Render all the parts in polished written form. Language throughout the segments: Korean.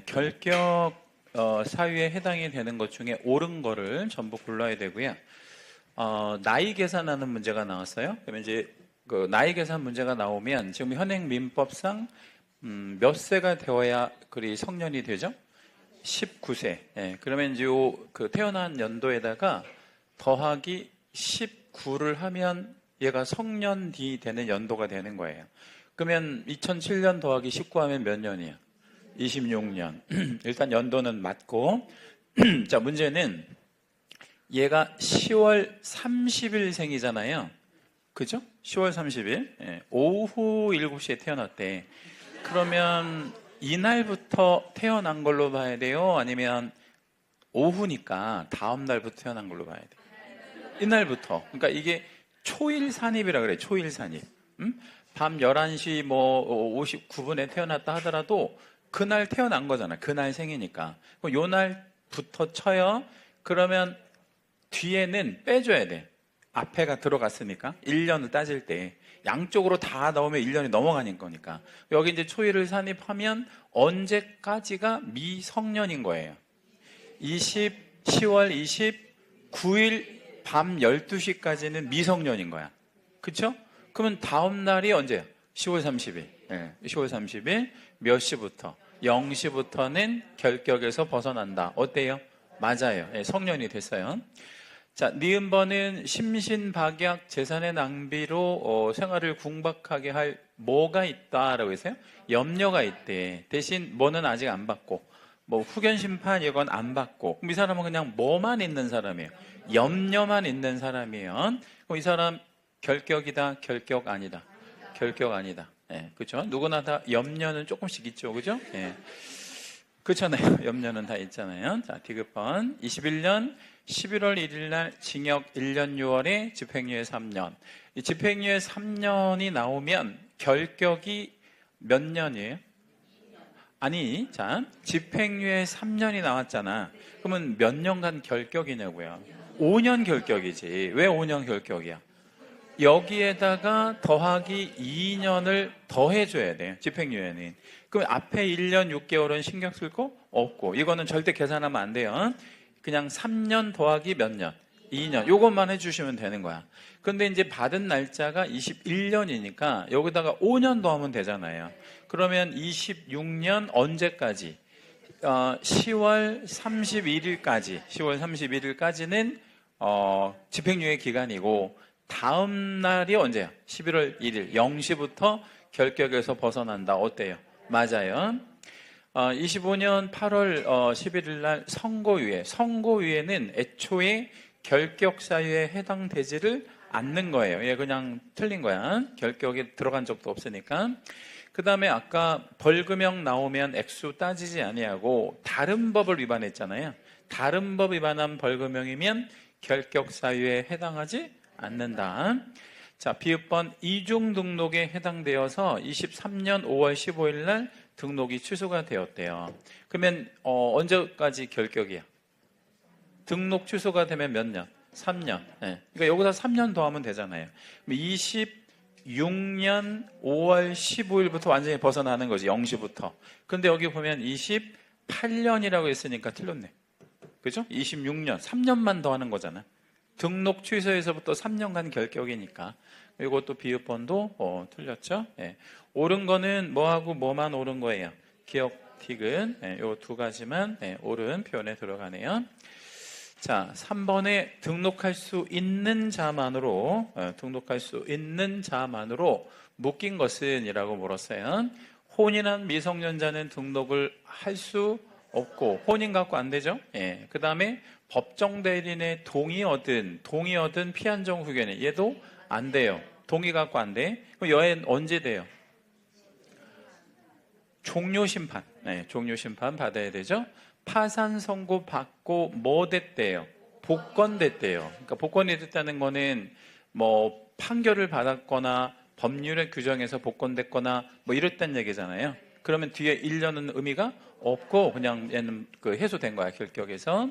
결격 사유에 해당이 되는 것 중에 옳은 거를 전부 골라야 되고요. 나이 계산하는 문제가 나왔어요. 그러면 이제 그 나이 계산 문제가 나오면 지금 현행 민법상 몇 세가 되어야 그리 성년이 되죠? 19세. 예, 그러면 이제 그 태어난 연도에다가 더하기 19를 하면 얘가 성년이 되는 연도가 되는 거예요. 그러면 2007년 더하기 19 하면 몇 년이야? 26년. 일단 연도는 맞고. 자, 문제는 얘가 10월 30일 생이잖아요. 그죠? 10월 30일. 예, 오후 7시에 태어났대. 그러면 이날부터 태어난 걸로 봐야 돼요? 아니면 오후니까 다음 날부터 태어난 걸로 봐야 돼요? 이날부터. 그러니까 이게 초일 산입이라 그래. 초일 산입. 밤 11시 뭐 59분에 태어났다 하더라도 그날 태어난 거잖아. 그날 생이니까. 그럼 요 날부터 쳐요. 그러면 뒤에는 빼줘야 돼. 앞에가 들어갔으니까 1년을 따질 때 양쪽으로 다 넣으면 1년이 넘어가는 거니까. 여기 이제 초일을 산입하면 언제까지가 미성년인 거예요? 10월 29일 밤 12시까지는 미성년인 거야. 그쵸? 그러면 다음 날이 언제야? 10월 30일. 네, 10월 30일 몇 시부터? 0시부터는 결격에서 벗어난다. 어때요? 맞아요. 네, 성년이 됐어요. 자, 니은번은 심신박약 재산의 낭비로 생활을 궁박하게 할 뭐가 있다라고 했어요? 염려가 있대. 대신 뭐는 아직 안 받고 뭐 후견심판 이건 안 받고. 그럼 이 사람은 그냥 뭐만 있는 사람이에요? 염려만 있는 사람이에요. 그럼 이 사람 결격이다, 결격 아니다? 결격 아니다. 예, 그렇죠? 누구나 다 염려는 조금씩 있죠, 그죠? 예. 그렇잖아요. 염려는 다 있잖아요. 자, 디귿번 21년 11월 1일 날 징역 1년 6월에 집행유예 3년. 이 집행유예 3년이 나오면 결격이 몇 년이에요? 아니, 자, 집행유예 3년이 나왔잖아. 그러면 몇 년간 결격이냐고요? 5년 결격이지. 왜 5년 결격이야? 여기에다가 더하기 2년을 더해줘야 돼요. 집행유예는. 그럼 앞에 1년 6개월은 신경 쓸 거 없고, 이거는 절대 계산하면 안 돼요. 그냥 3년 더하기 몇 년? 2년. 요것만 해주시면 되는 거야. 근데 이제 받은 날짜가 21년이니까 여기다가 5년 더하면 되잖아요. 그러면 26년 언제까지? 10월 31일까지. 10월 31일까지는 집행유예 기간이고, 다음 날이 언제야? 11월 1일 0시부터 결격에서 벗어난다. 어때요? 맞아요. 25년 8월 11일 날 선고유예. 선고유예는 애초에 결격 사유에 해당되지를 않는 거예요. 얘 그냥 틀린 거야. 결격에 들어간 적도 없으니까. 그 다음에 아까 벌금형 나오면 액수 따지지 아니하고 다른 법을 위반했잖아요. 다른 법 위반한 벌금형이면 결격 사유에 해당하지 않는다. 자, 비읍번 이중 등록에 해당되어서 23년 5월 15일 날 등록이 취소가 되었대요. 그러면 언제까지 결격이야? 등록 취소가 되면 몇 년? 3년. 네. 그러니까 여기서 3년 더하면 되잖아요. 26년 5월 15일부터 완전히 벗어나는 거지. 0시부터. 근데 여기 보면 28년이라고 했으니까 틀렸네. 그죠? 26년. 3년만 더하는 거잖아. 등록 취소에서부터 3년간 결격이니까. 이것도 비읍번도 틀렸죠? 예. 옳은 거는 뭐하고 뭐만 옳은 거예요? 기억, 디귿. 예, 요 두 가지만 옳은 표현에 들어가네요. 자, 3번에 등록할 수 있는 자만으로 묶인 것은 이라고 물었어요. 혼인한 미성년자는 등록을 할 수 없고, 혼인 갖고 안 되죠? 예. 그 다음에 법정 대리인의 동의 얻은 피한정 후견인, 얘도 안 돼요. 동의 갖고 안 돼. 그럼 여행 언제 돼요? 종료심판. 네, 종료심판 받아야 되죠. 파산 선고 받고 뭐 됐대요? 복권됐대요. 그러니까 복권이 됐다는 거는 뭐 판결을 받았거나 법률의 규정에서 복권됐거나 뭐 이랬다는 얘기잖아요. 그러면 뒤에 1년은 의미가 없고 그냥 얘는 그 해소된 거야, 결격에서.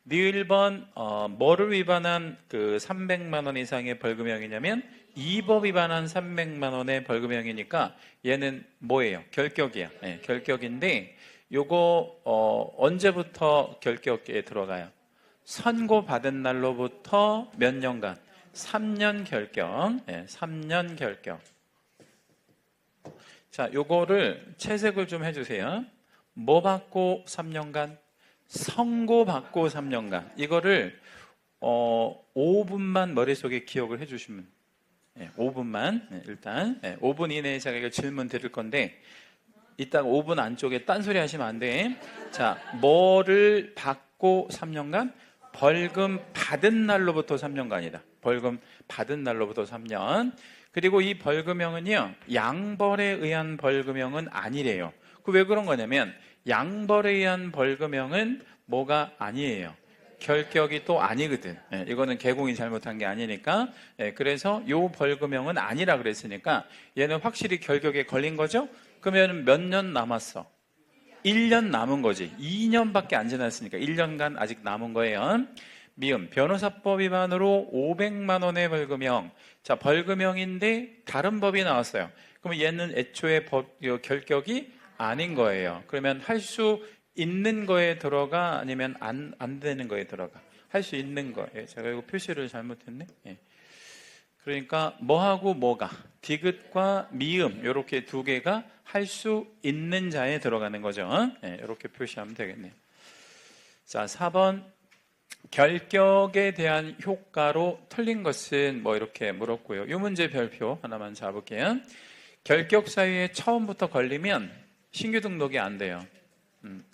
니을1번 뭐를 위반한 그 300만 원 이상의 벌금형이냐면 이 법 위반한 300만 원의 벌금형이니까 얘는 뭐예요? 결격이야. 네, 결격인데 요거 언제부터 결격에 들어가요? 선고받은 날로부터 몇 년간? 3년 결격. 3년 결격. 자, 요거를 채색을 좀 해주세요. 뭐 받고 3년간? 선고받고 3년간. 이거를 5분만 머릿속에 기억을 해주시면 5분만 일단 5분 이내에 제가 이거 질문 드릴 건데 이따가 5분 안쪽에 딴소리 하시면 안 돼. 자, 뭐를 받고 3년간? 벌금 받은 날로부터 3년간이다. 벌금 받은 날로부터 3년. 그리고 이 벌금형은요, 양벌에 의한 벌금형은 아니래요. 왜 그런 거냐면 양벌에 의한 벌금형은 뭐가 아니에요. 결격이 또 아니거든. 이거는 개공이 잘못한 게 아니니까. 그래서 요 벌금형은 아니라 그랬으니까 얘는 확실히 결격에 걸린 거죠? 그러면 몇 년 남았어? 1년 남은 거지. 2년밖에 안 지났으니까 1년간 아직 남은 거예요. 미음, 변호사법 위반으로 500만 원의 벌금형. 자, 벌금형인데 다른 법이 나왔어요. 그럼 얘는 애초에 결격이 아닌 거예요. 그러면 할 수 있는 거에 들어가 아니면 안 되는 거에 들어가? 할 수 있는 거. 제가 이거 표시를 잘못했네. 그러니까 뭐하고 뭐가? 디귿과 미음 이렇게 두 개가 할 수 있는 자에 들어가는 거죠. 이렇게 표시하면 되겠네요. 자, 4번 결격에 대한 효과로 틀린 것은 뭐 이렇게 물었고요. 이 문제 별표 하나만 잡을게요. 결격 사유에 처음부터 걸리면 신규 등록이 안 돼요.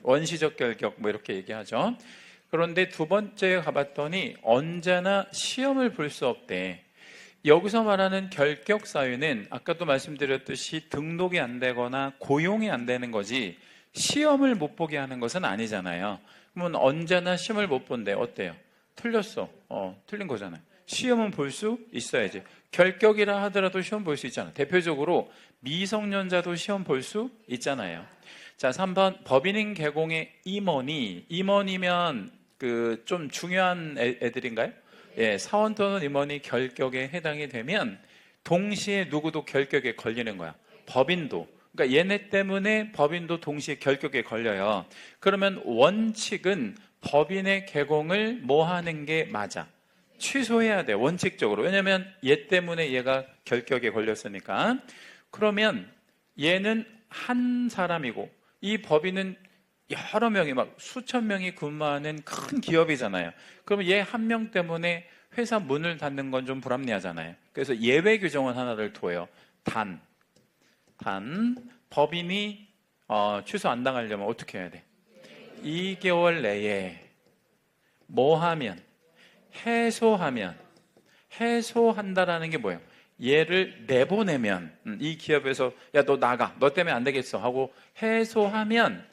원시적 결격 뭐 이렇게 얘기하죠. 그런데 두 번째 가봤더니 언제나 시험을 볼 수 없대. 여기서 말하는 결격 사유는 아까도 말씀드렸듯이 등록이 안 되거나 고용이 안 되는 거지 시험을 못 보게 하는 것은 아니잖아요. 그러면 언제나 시험을 못 본대. 어때요? 틀렸어. 틀린 거잖아요. 시험은 볼 수 있어야지. 결격이라 하더라도 시험 볼 수 있잖아. 대표적으로 미성년자도 시험 볼 수 있잖아요. 자, 3번 법인인 개공의 임원이면 그 좀 중요한 애들인가요? 사원 또는 임원이 결격에 해당이 되면 동시에 누구도 결격에 걸리는 거야. 법인도. 그러니까 얘네 때문에 법인도 동시에 결격에 걸려요. 그러면 원칙은 법인의 개공을 뭐 하는 게 맞아? 취소해야 돼. 원칙적으로. 왜냐하면 얘 때문에 얘가 결격에 걸렸으니까. 그러면 얘는 한 사람이고 이 법인은 여러 명이 막 수천 명이 근무하는 큰 기업이잖아요. 그러면 얘 한 명 때문에 회사 문을 닫는 건 좀 불합리하잖아요. 그래서 예외 규정은 하나를 둬요. 단 법인이 취소 안 당하려면 어떻게 해야 돼? 2개월 내에 뭐 하면? 해소한다라는 게 뭐예요? 얘를 내보내면 이 기업에서 야 너 나가 너 때문에 안 되겠어 하고 해소하면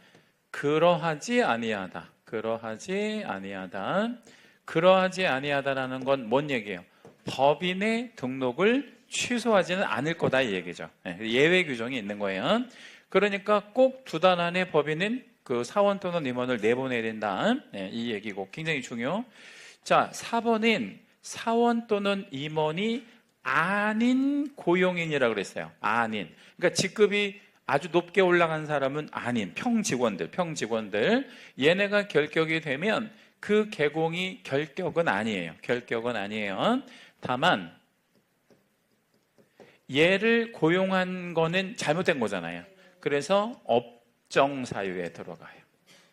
그러하지 아니하다라는 건 뭔 얘기예요? 법인의 등록을 취소하지는 않을 거다 이 얘기죠. 예외 규정이 있는 거예요. 그러니까 꼭 두 달 안에 법인은 그 사원 또는 임원을 내보내야 된다. 이 얘기고 굉장히 중요. 자, 4번은 사원 또는 임원이 아닌 고용인이라고 그랬어요. 아닌. 그러니까 직급이 아주 높게 올라간 사람은 아닌 평직원들. 얘네가 결격이 되면 그 개공이 결격은 아니에요. 다만 얘를 고용한 거는 잘못된 거잖아요. 그래서 업정사유에 들어가요.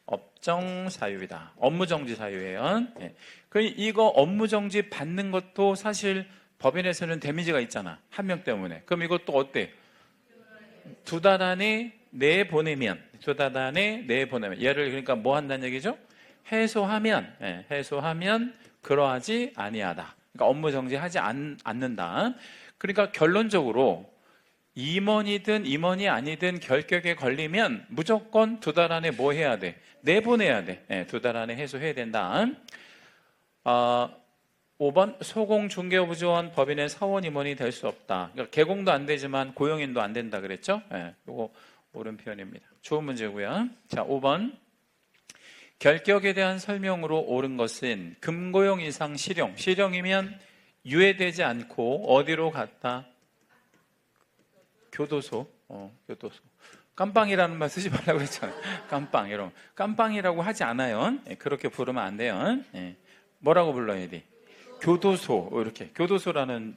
업정사유이다. 업무정지 사유예요. 이거 업무정지 받는 것도 사실 법인에서는 데미지가 있잖아. 한 명 때문에. 그럼 이것도 어때? 두 달 안에 내보내면 얘를 그러니까 뭐 한다는 얘기죠? 해소하면 그러하지 아니하다. 그러니까 업무정지하지 않는다. 그러니까 결론적으로 임원이든 임원이 아니든 결격에 걸리면 무조건 두 달 안에 뭐 해야 돼? 내보내야 돼. 두 달 안에 해소해야 된다. 5번 소공중개업부조원 법인의 사원 임원이 될 수 없다. 그러니까 개공도 안 되지만 고용인도 안 된다 그랬죠? 이거 옳은 표현입니다. 좋은 문제고요. 자, 5번 결격에 대한 설명으로 옳은 것은 금고용 이상 실형이면 유예되지 않고 어디로 갔다? 교도소. 깜빵이라는 말 쓰지 말라고 했잖아요. 깜빵, 여러분. 깜빵이라고 하지 않아요. 예, 그렇게 부르면 안 돼요. 예. 뭐라고 불러야 돼? 교도소, 이렇게. 교도소라는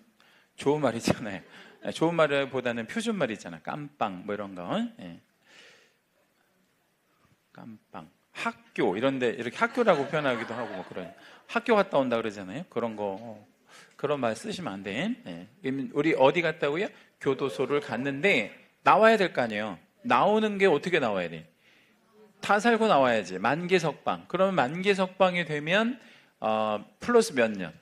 좋은 말이잖아요. 예, 좋은 말보다는 표준 말이잖아요. 깜빵, 뭐 이런 거. 예. 깜빵. 학교, 이런데 이렇게 학교라고 표현하기도 하고, 뭐 그런. 학교 갔다 온다 그러잖아요. 그런 거. 그런 말 쓰시면 안 돼. 예. 우리 어디 갔다고요? 교도소를 갔는데, 나와야 될 거 아니에요. 나오는 게 어떻게 나와야 돼? 다 살고 나와야지. 만기석방. 그러면 만기석방이 되면 플러스 몇 년?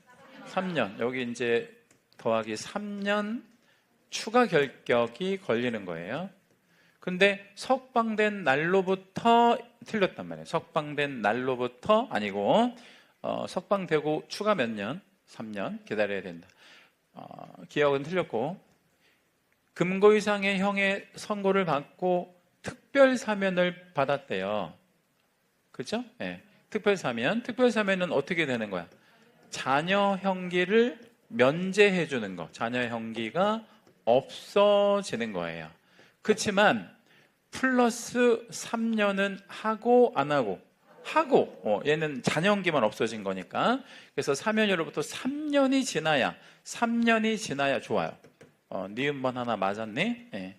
3년. 여기 이제 더하기 3년 추가 결격이 걸리는 거예요. 근데 석방된 날로부터 틀렸단 말이에요. 석방된 날로부터 아니고 석방되고 추가 몇 년? 3년 기다려야 된다. 기억은 틀렸고, 금고 이상의 형의 선고를 받고 특별 사면을 받았대요. 그렇죠? 네. 특별 사면. 특별 사면은 어떻게 되는 거야? 자녀 형기를 면제해 주는 거. 자녀 형기가 없어지는 거예요. 그렇지만 플러스 3년은 하고 안 하고? 하고. 얘는 자녀 형기만 없어진 거니까. 그래서 사면으로부터 3년이 지나야 좋아요. 니은번 하나 맞았네. 예.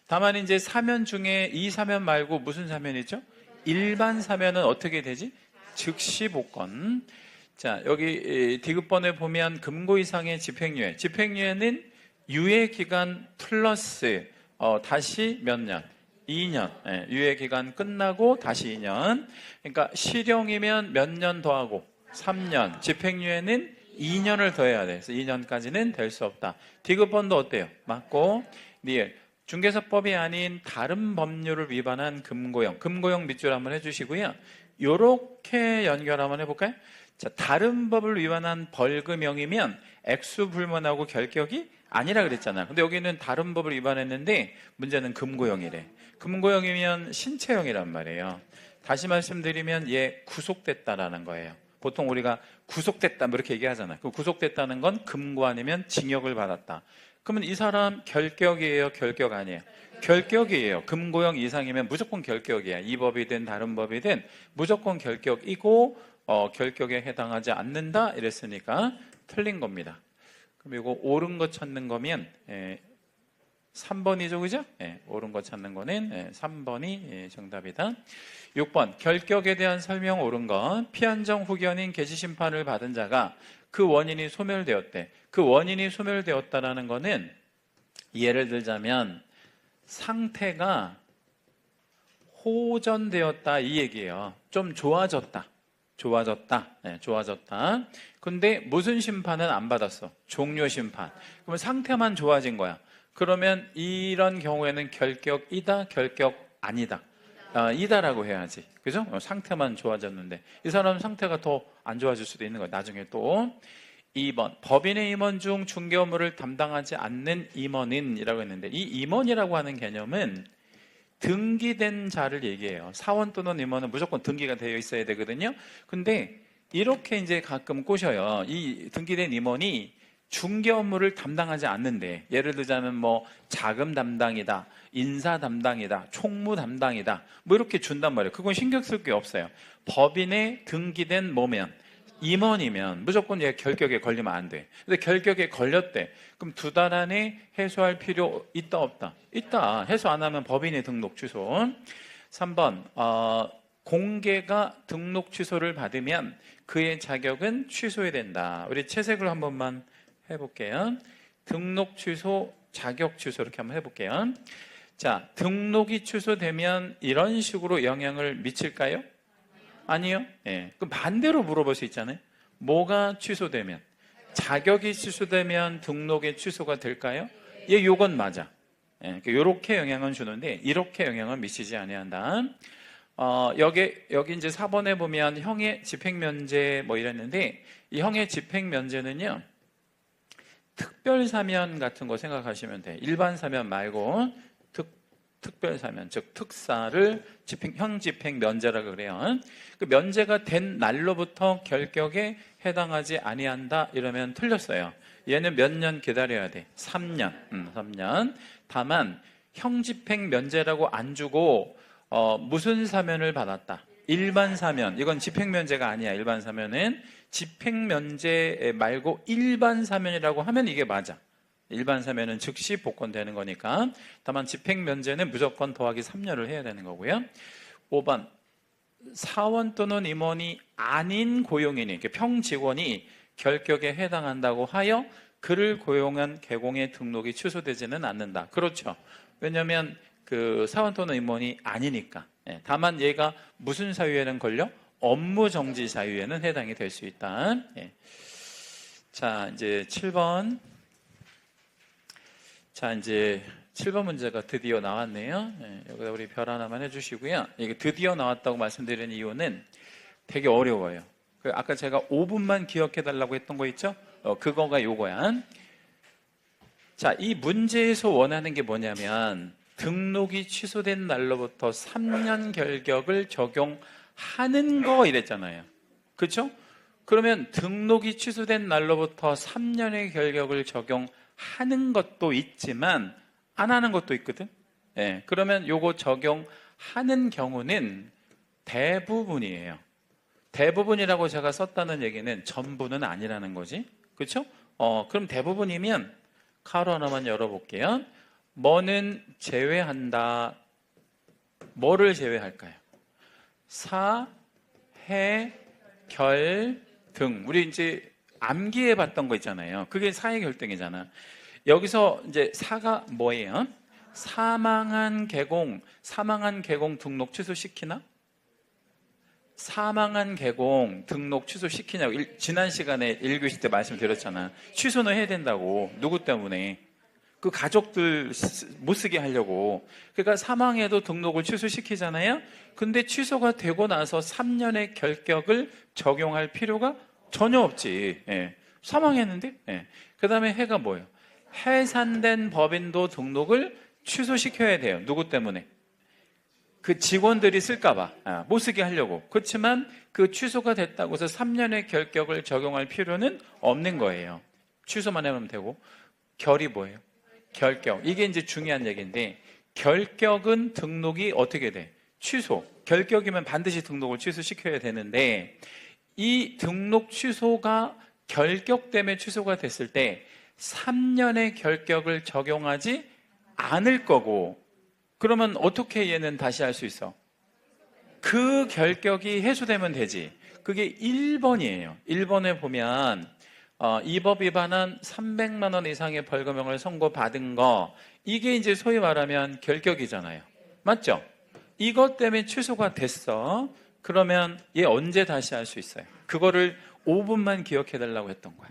다만 이제 사면 중에 이 사면 말고 무슨 사면이죠? 일반 사면은 어떻게 되지? 즉시 복권. 자, 여기 디귿번에 보면 금고 이상의 집행유예. 집행유예는 유예 기간 플러스 다시 몇 년? 2년. 예, 유예 기간 끝나고 다시 2년. 그러니까 실형이면 몇 년 더하고 3년. 집행유예는 2년을 더해야 돼. 그래서 2년까지는 될 수 없다. 디귿번도 어때요? 맞고, 니을. 중개사법이 아닌 다른 법률을 위반한 금고형. 금고형 밑줄 한번 해주시고요. 요렇게 연결 한번 해볼까요? 자, 다른 법을 위반한 벌금형이면 액수 불문하고 결격이 아니라 그랬잖아요. 근데 여기는 다른 법을 위반했는데 문제는 금고형이래. 금고형이면 신체형이란 말이에요. 다시 말씀드리면 얘 구속됐다라는 거예요. 보통 우리가 구속됐다 뭐 이렇게 얘기하잖아요. 그 구속됐다는 건 금고 아니면 징역을 받았다. 그러면 이 사람 결격이에요? 결격 아니에요? 결격이에요. 금고형 이상이면 무조건 결격이야. 이 법이든 다른 법이든 무조건 결격이고 결격에 해당하지 않는다 이랬으니까 틀린 겁니다. 그럼 이거 옳은 거 찾는 거면 3번이죠, 그죠? 옳은 거 찾는 거는 3번이 정답이다. 6번, 결격에 대한 설명 옳은 거. 피한정 후견인 개시심판을 받은 자가 그 원인이 소멸되었대. 그 원인이 소멸되었다라는 거는 예를 들자면 상태가 호전되었다 이 얘기예요. 좀 좋아졌다. 좋아졌다. 근데 무슨 심판은 안 받았어? 종료 심판. 그러면 상태만 좋아진 거야. 그러면 이런 경우에는 결격이다, 결격 아니다. 이다라고 해야지. 그죠? 상태만 좋아졌는데 이 사람 상태가 더 안 좋아질 수도 있는 거야. 나중에 또. 2번, 법인의 임원 중 중개 업무를 담당하지 않는 임원인이라고 했는데 이 임원이라고 하는 개념은 등기된 자를 얘기해요. 사원 또는 임원은 무조건 등기가 되어 있어야 되거든요. 근데 이렇게 이제 가끔 꼬셔요. 이 등기된 임원이 중개 업무를 담당하지 않는데, 예를 들자면 뭐 자금 담당이다, 인사 담당이다, 총무 담당이다, 뭐 이렇게 준단 말이에요. 그건 신경 쓸 게 없어요. 법인에 등기된 뭐면 임원이면 무조건 얘 결격에 걸리면 안 돼. 근데 결격에 걸렸대. 그럼 2달 안에 해소할 필요 있다 없다? 있다. 해소 안 하면 법인의 등록 취소. 3번 공개가 등록 취소를 받으면 그의 자격은 취소해야 된다. 우리 채색을 한 번만 해볼게요. 등록 취소, 자격 취소 이렇게 한번 해볼게요. 자, 등록이 취소되면 이런 식으로 영향을 미칠까요? 아니요. 예. 그럼 반대로 물어볼 수 있잖아요. 뭐가 취소되면? 자격이 취소되면 등록의 취소가 될까요? 예, 요건 맞아. 예, 요렇게 영향은 주는데 이렇게 영향은 미치지 아니한다. 여기 이제 4번에 보면 형의 집행면제 뭐 이랬는데 이 형의 집행면제는요. 특별 사면 같은 거 생각하시면 돼. 일반 사면 말고 특별 사면, 즉 특사를 형 집행 면제라고 그래요. 그 면제가 된 날로부터 결격에 해당하지 아니한다 이러면 틀렸어요. 얘는 몇 년 기다려야 돼? 3년. 3년. 다만 형집행 면제라고 안 주고 무슨 사면을 받았다? 일반 사면. 이건 집행 면제가 아니야. 일반 사면은 집행 면제 말고 일반 사면이라고 하면 이게 맞아. 일반 사면은 즉시 복권되는 거니까. 다만 집행 면제는 무조건 더하기 3년을 해야 되는 거고요. 5번 사원 또는 임원이 아닌 고용인이, 평직원이 결격에 해당한다고 하여 그를 고용한 계공의 등록이 취소되지는 않는다. 그렇죠. 왜냐하면 그 사원 또는 임원이 아니니까. 다만 얘가 무슨 사유에는 걸려? 업무 정지 사유에는 해당이 될 수 있다. 자, 이제 7번. 자, 이제 7번 문제가 드디어 나왔네요. 여기다 우리 별 하나만 해주시고요. 이게 드디어 나왔다고 말씀드리는 이유는 되게 어려워요. 아까 제가 5분만 기억해달라고 했던 거 있죠? 그거가 요거야. 자, 이 문제에서 원하는 게 뭐냐면 등록이 취소된 날로부터 3년 결격을 적용하는 거 이랬잖아요. 그렇죠? 그러면 등록이 취소된 날로부터 3년의 결격을 적용하는 것도 있지만 안 하는 것도 있거든. 그러면 요거 적용하는 경우는 대부분이에요. 대부분이라고 제가 썼다는 얘기는 전부는 아니라는 거지. 그렇죠? 그럼 대부분이면 가로 하나만 열어볼게요. 뭐는 제외한다. 뭐를 제외할까요? 사, 해, 결, 등. 우리 이제 암기해 봤던 거 있잖아요. 그게 사회 결등이잖아. 여기서 이제 사가 뭐예요? 사망한 계공 등록 취소시키나? 사망한 계공 등록 취소시키냐고 지난 시간에 1교시 때 말씀드렸잖아. 취소는 해야 된다고. 누구 때문에? 그 가족들 못 쓰게 하려고. 그러니까 사망해도 등록을 취소시키잖아요. 근데 취소가 되고 나서 3년의 결격을 적용할 필요가 전혀 없지. 사망했는데. 그 다음에 해가 뭐예요? 해산된 법인도 등록을 취소시켜야 돼요. 누구 때문에? 그 직원들이 쓸까봐 못 쓰게 하려고. 그렇지만 그 취소가 됐다고 해서 3년의 결격을 적용할 필요는 없는 거예요. 취소만 하면 되고. 결이 뭐예요? 결격. 이게 이제 중요한 얘기인데 결격은 등록이 어떻게 돼? 취소. 결격이면 반드시 등록을 취소시켜야 되는데 이 등록 취소가 결격 때문에 취소가 됐을 때 3년의 결격을 적용하지 않을 거고 그러면 어떻게 얘는 다시 할 수 있어? 그 결격이 해소되면 되지. 그게 1번이에요. 1번에 보면 이 법 위반한 300만 원 이상의 벌금형을 선고받은 거 이게 이제 소위 말하면 결격이잖아요. 맞죠? 이것 때문에 취소가 됐어. 그러면 얘 언제 다시 할 수 있어요? 그거를 5분만 기억해달라고 했던 거야.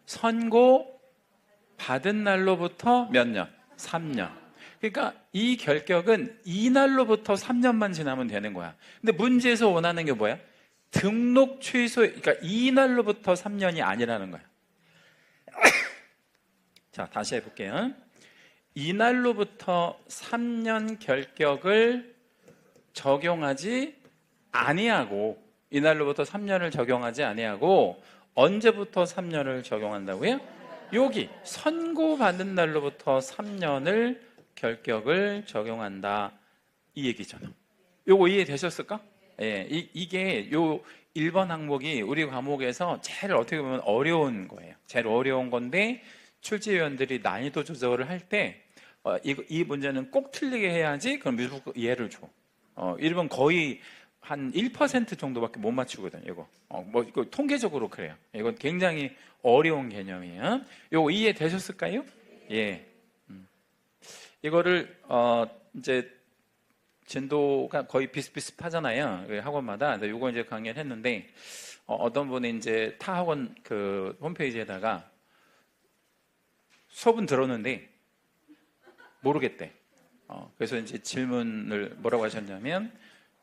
선고 받은 날로부터 몇 년? 3년. 그러니까 이 결격은 이 날로부터 3년만 지나면 되는 거야. 근데 문제에서 원하는 게 뭐야? 등록 취소, 그러니까 이 날로부터 3년이 아니라는 거야. 자, 다시 해볼게요. 이 날로부터 3년 결격을 적용하지 아니하고, 이 날로부터 3년을 적용하지 아니하고, 언제부터 3년을 적용한다고요? 여기 선고받는 날로부터 3년을 결격을 적용한다 이 얘기잖아. 요거 이해되셨을까? 이게 요 1번 항목이 우리 과목에서 제일 어떻게 보면 어려운 거예요. 제일 어려운 건데 출제위원들이 난이도 조절을 할 때 이 문제는 꼭 틀리게 해야지 그럼 무조건 이해를 줘. 1번 거의 한 1% 정도밖에 못 맞추거든, 이거. 이거 통계적으로 그래요. 이건 굉장히 어려운 개념이에요. 이거 이해되셨을까요? 예. 이거를, 이제, 진도가 거의 비슷비슷하잖아요. 학원마다. 이거 이제 강의를 했는데, 어떤 분이 이제 타 학원 그 홈페이지에다가 수업은 들었는데, 모르겠대. 그래서 이제 질문을 뭐라고 하셨냐면,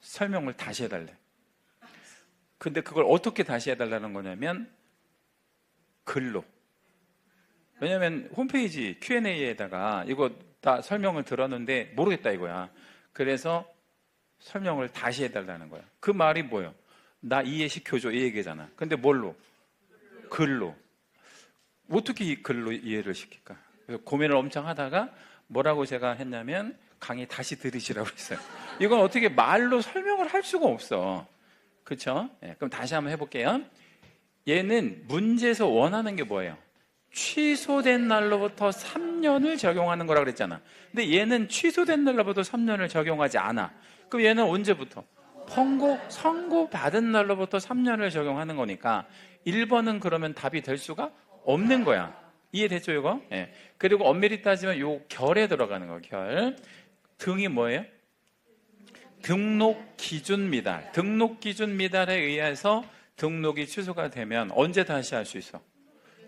설명을 다시 해달래. 근데 그걸 어떻게 다시 해달라는 거냐면 글로. 왜냐면 홈페이지 Q&A에다가 이거 다 설명을 들었는데 모르겠다 이거야. 그래서 설명을 다시 해달라는 거야. 그 말이 뭐예요? 나 이해시켜줘 이 얘기잖아. 근데 뭘로? 글로. 어떻게 이 글로 이해를 시킬까? 그래서 고민을 엄청 하다가 뭐라고 제가 했냐면 강의 다시 들으시라고 했어요. 이건 어떻게 말로 설명을 할 수가 없어. 그렇죠? 네, 그럼 다시 한번 해볼게요. 얘는 문제에서 원하는 게 뭐예요? 취소된 날로부터 3년을 적용하는 거라고 그랬잖아. 근데 얘는 취소된 날로부터 3년을 적용하지 않아. 그럼 얘는 언제부터? 선고 받은 날로부터 3년을 적용하는 거니까 1번은 그러면 답이 될 수가 없는 거야. 이해됐죠, 이거? 예. 그리고 엄밀히 따지면 요 결에 들어가는 거, 결. 등이 뭐예요? 등록 기준 미달. 등록 기준 미달에 의해서 등록이 취소가 되면 언제 다시 할 수 있어?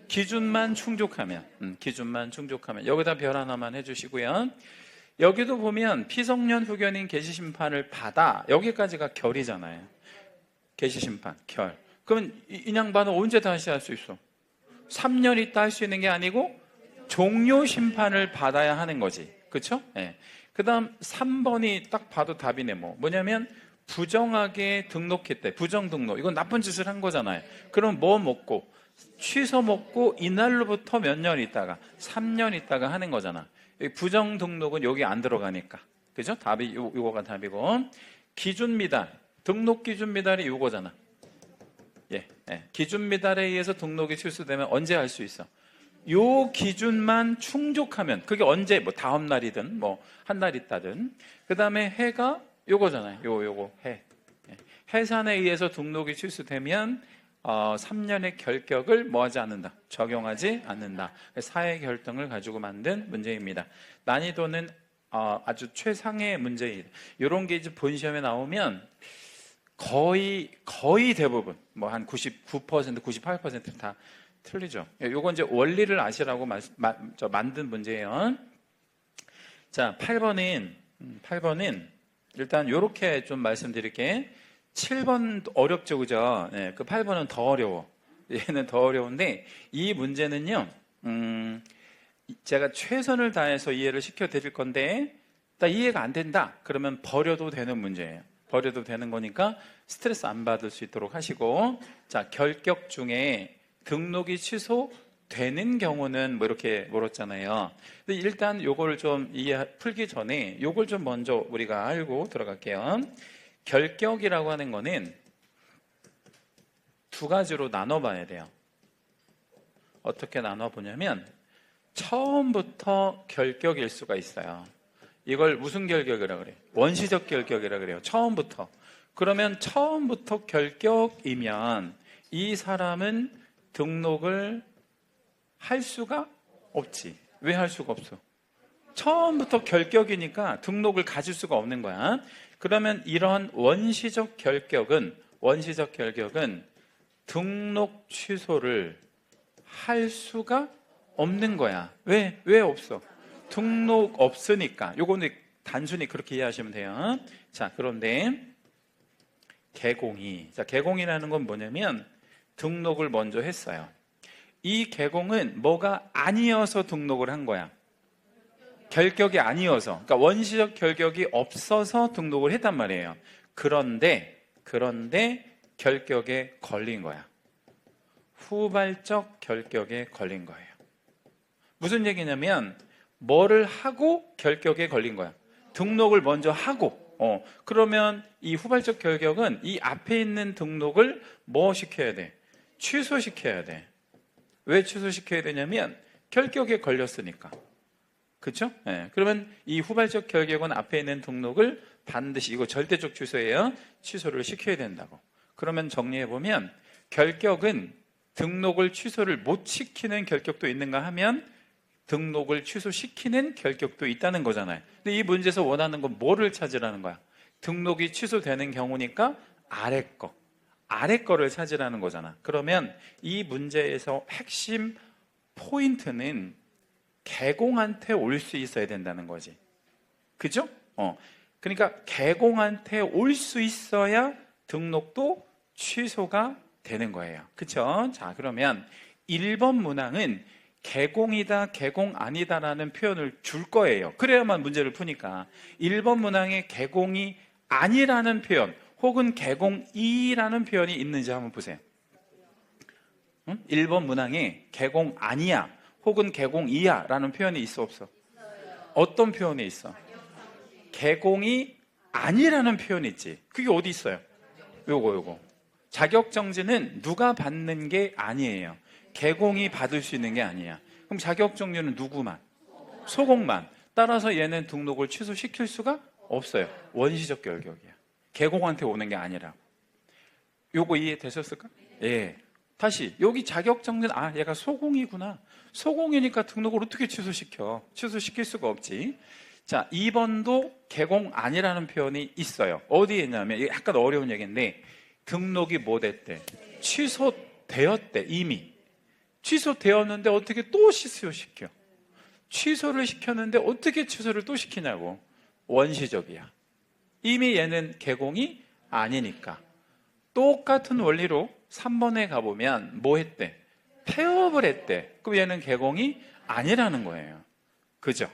기준만 충족하면. 기준만 충족하면. 여기다 별 하나만 해주시고요. 여기도 보면 피성년 후견인 개시심판을 받아. 여기까지가 결이잖아요. 개시심판, 결. 그러면 이 양반은 언제 다시 할 수 있어? 3년 있다 할 수 있는 게 아니고 종료 심판을 받아야 하는 거지. 그렇죠? 예. 그 다음 3번이 딱 봐도 답이네. 뭐냐면 부정하게 등록했대. 부정 등록. 이건 나쁜 짓을 한 거잖아요. 그럼 뭐 먹고? 취소 먹고 이날로부터 몇 년 있다가 3년 있다가 하는 거잖아. 부정 등록은 여기 안 들어가니까. 그죠? 답이 요거가 답이고. 기준 미달. 등록 기준 미달이 요거잖아. 예. 기준 미달에 의해서 등록이 취소되면 언제 할 수 있어? 요 기준만 충족하면, 그게 언제, 다음 날이든, 한 달 있다든. 그 다음에 해가 요거잖아요. 요거, 해. 해산에 의해서 등록이 취소되면, 3년의 결격을 뭐하지 않는다? 적용하지 않는다. 사회 결정을 가지고 만든 문제입니다. 난이도는, 아주 최상의 문제예요. 요런 게 이제 본 시험에 나오면, 거의 대부분, 한 99%, 98% 다 틀리죠. 요건 이제 원리를 아시라고 만든 문제예요. 자, 8번은 일단 요렇게 좀 말씀드릴게. 7번 어렵죠, 그죠? 네, 그 8번은 더 어려워. 얘는 더 어려운데, 이 문제는요, 제가 최선을 다해서 이해를 시켜드릴 건데, 나 이해가 안 된다. 그러면 버려도 되는 문제예요. 버려도 되는 거니까 스트레스 안 받을 수 있도록 하시고, 자, 결격 중에 등록이 취소되는 경우는 이렇게 물었잖아요. 근데 일단 요걸 좀 풀기 전에 요걸 좀 먼저 우리가 알고 들어갈게요. 결격이라고 하는 거는 두 가지로 나눠봐야 돼요. 어떻게 나눠보냐면 처음부터 결격일 수가 있어요. 이걸 무슨 결격이라고 그래요? 원시적 결격이라고 그래요. 처음부터. 그러면 처음부터 결격이면 이 사람은 등록을 할 수가 없지. 왜 할 수가 없어? 처음부터 결격이니까 등록을 가질 수가 없는 거야. 그러면 이런 원시적 결격은 등록 취소를 할 수가 없는 거야. 왜 없어? 등록 없으니까. 요거는 단순히 그렇게 이해하시면 돼요. 자, 그런데 개공이라는 건 뭐냐면 등록을 먼저 했어요. 이 개공은 뭐가 아니어서 등록을 한 거야. 결격이 아니어서. 그러니까 원시적 결격이 없어서 등록을 했단 말이에요. 그런데 결격에 걸린 거야. 후발적 결격에 걸린 거예요. 무슨 얘기냐면 뭐를 하고 결격에 걸린 거야. 등록을 먼저 하고. 그러면 이 후발적 결격은 이 앞에 있는 등록을 뭐 시켜야 돼? 취소시켜야 돼. 왜 취소시켜야 되냐면 결격에 걸렸으니까. 그렇죠? 네. 그러면 이 후발적 결격은 앞에 있는 등록을 반드시, 이거 절대적 취소예요. 취소를 시켜야 된다고. 그러면 정리해보면 결격은 등록을 취소를 못 시키는 결격도 있는가 하면 등록을 취소시키는 결격도 있다는 거잖아요. 근데 이 문제에서 원하는 건 뭐를 찾으라는 거야? 등록이 취소되는 경우니까 아래 거를 찾으라는 거잖아. 그러면 이 문제에서 핵심 포인트는 개공한테 올 수 있어야 된다는 거지. 그죠? 그러니까 개공한테 올 수 있어야 등록도 취소가 되는 거예요. 그쵸? 자, 그러면 1번 문항은 개공이다, 개공 아니다라는 표현을 줄 거예요. 그래야만 문제를 푸니까. 1번 문항에 개공이 아니라는 표현 혹은 개공이라는 표현이 있는지 한번 보세요. 1번 문항에 개공 아니야 혹은 개공 이하라는 표현이 있어 없어? 어떤 표현이 있어? 개공이 아니라는 표현이 있지. 그게 어디 있어요? 요거. 자격정지는 누가 받는 게 아니에요. 개공이 받을 수 있는 게 아니야. 그럼 자격정지는 누구만? 소공만. 따라서 얘는 등록을 취소시킬 수가 없어요. 원시적 결격이야. 개공한테 오는 게 아니라. 요거 이해되셨을까? 예. 다시 여기 자격정지는 얘가 소공이구나. 소공이니까 등록을 어떻게 취소시켜? 취소시킬 수가 없지. 자, 2번도 개공 아니라는 표현이 있어요. 어디에 있냐면 이게 약간 어려운 얘기인데 등록이 뭐 됐대? 취소되었대. 이미 취소되었는데 어떻게 또 취소시켜? 취소를 시켰는데 어떻게 취소를 또 시키냐고. 원시적이야. 이미 얘는 개공이 아니니까. 똑같은 원리로 3번에 가보면 뭐 했대? 폐업을 했대. 그럼 얘는 개공이 아니라는 거예요. 그죠?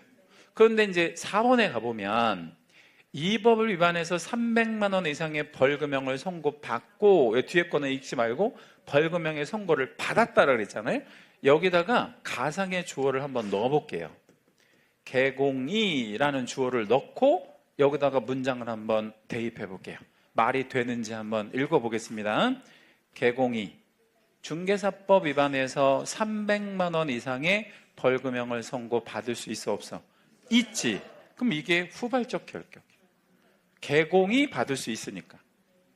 그런데 이제 4번에 가보면 이 법을 위반해서 300만 원 이상의 벌금형을 선고받고, 뒤에 거는 읽지 말고 벌금형의 선고를 받았다라 그랬잖아요. 여기다가 가상의 주어를 한번 넣어볼게요. 개공이라는 주어를 넣고 여기다가 문장을 한번 대입해 볼게요. 말이 되는지 한번 읽어보겠습니다. 개공이 중개사법 위반해서 300만 원 이상의 벌금형을 선고받을 수 있어 없어? 있지. 그럼 이게 후발적 결격. 개공이 받을 수 있으니까.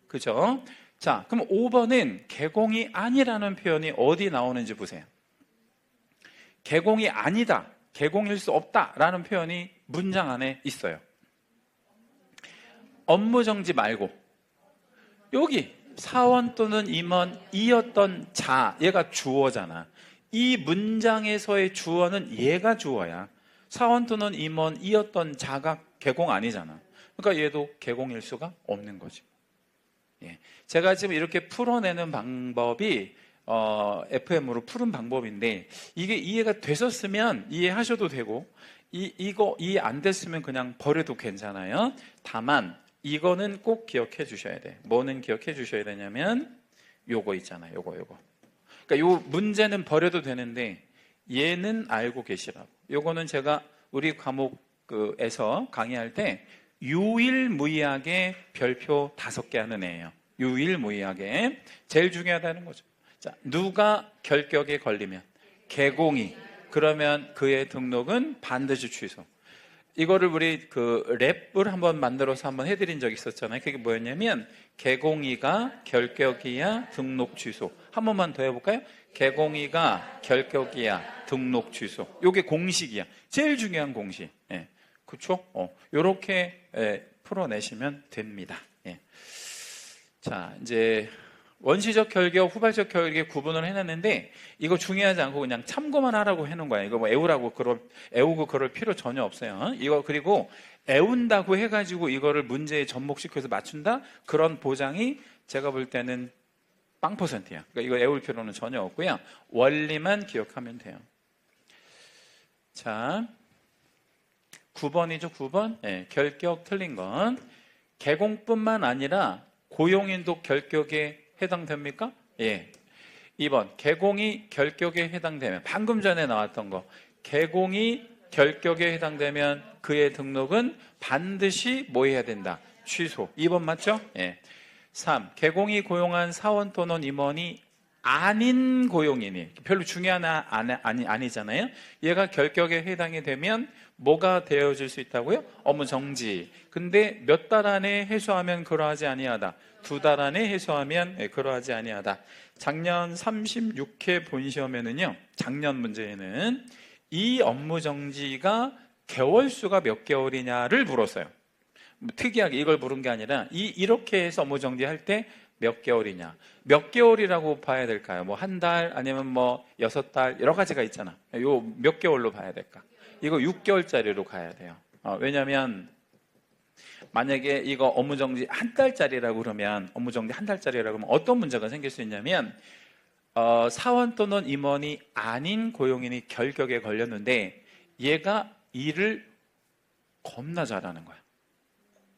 그죠? 자, 그럼 5번은 개공이 아니라는 표현이 어디 나오는지 보세요. 개공이 아니다, 개공일 수 없다라는 표현이 문장 안에 있어요. 업무정지 말고 여기 사원 또는 임원이었던 자, 얘가 주어잖아. 이 문장에서의 주어는 얘가 주어야. 사원 또는 임원이었던 자가 개공 아니잖아. 그러니까 얘도 개공일 수가 없는 거지. 예. 제가 지금 이렇게 풀어내는 방법이 FM으로 푸른 방법인데 이게 이해가 되셨으면 이해하셔도 되고 이거 이해 안 됐으면 그냥 버려도 괜찮아요. 다만 이거는 꼭 기억해 주셔야 돼. 뭐는 기억해 주셔야 되냐면 요거 있잖아요. 요거. 그러니까 요 문제는 버려도 되는데 얘는 알고 계시라고. 요거는 제가 우리 과목에서 강의할 때 유일무이하게 별표 5개 하는 애예요. 유일무이하게. 제일 중요하다는 거죠. 자, 누가 결격에 걸리면 개공이, 그러면 그의 등록은 반드시 취소. 이거를 우리 랩을 한번 만들어서 한번 해드린 적이 있었잖아요. 그게 뭐였냐면 개공이가 결격이야 등록 취소. 한 번만 더 해볼까요? 개공이가 결격이야 등록 취소. 요게 공식이야. 제일 중요한 공식. 예. 그렇죠? 요렇게 풀어내시면 됩니다. 예. 자, 이제 원시적 결격, 후발적 결격의 구분을 해놨는데 이거 중요하지 않고 그냥 참고만 하라고 해놓은 거야. 이거 뭐 애우고 그럴 필요 전혀 없어요. 이거 그리고 애운다고 해가지고 이거를 문제에 접목시켜서 맞춘다? 그런 보장이 제가 볼 때는 0%야. 그러니까 이거 애울 필요는 전혀 없고요. 원리만 기억하면 돼요. 자, 9번이죠. 9번. 네, 결격 틀린 건 개공뿐만 아니라 고용인도 결격에 해당됩니까? 예. 2번 개공이 결격에 해당되면, 방금 전에 나왔던 거, 개공이 결격에 해당되면 그의 등록은 반드시 뭐 해야 된다? 취소. 2번 맞죠? 예. 3. 개공이 고용한 사원 또는 임원이 아닌 고용인이, 별로 중요한 아니잖아요. 얘가 결격에 해당이 되면 뭐가 되어질 수 있다고요? 업무정지. 근데 몇 달 안에 해소하면 그러하지 아니하다. 2달 안에 해소하면 그러하지 아니하다. 작년 36회 본시험에는요, 작년 문제에는 이 업무정지가 개월수가 몇 개월이냐를 물었어요. 특이하게 이걸 물은 게 아니라 이렇게 해서 업무정지할 때 몇 개월이냐. 몇 개월이라고 봐야 될까요? 뭐 한 달 아니면 뭐 6달 여러 가지가 있잖아. 요 몇 개월로 봐야 될까? 이거 6개월짜리로 가야 돼요. 왜냐하면 만약에 이거 업무정지 한 달짜리라고 그러면, 업무정지 한 달짜리라고 하면 어떤 문제가 생길 수 있냐면 사원 또는 임원이 아닌 고용인이 결격에 걸렸는데 얘가 일을 겁나 잘하는 거야.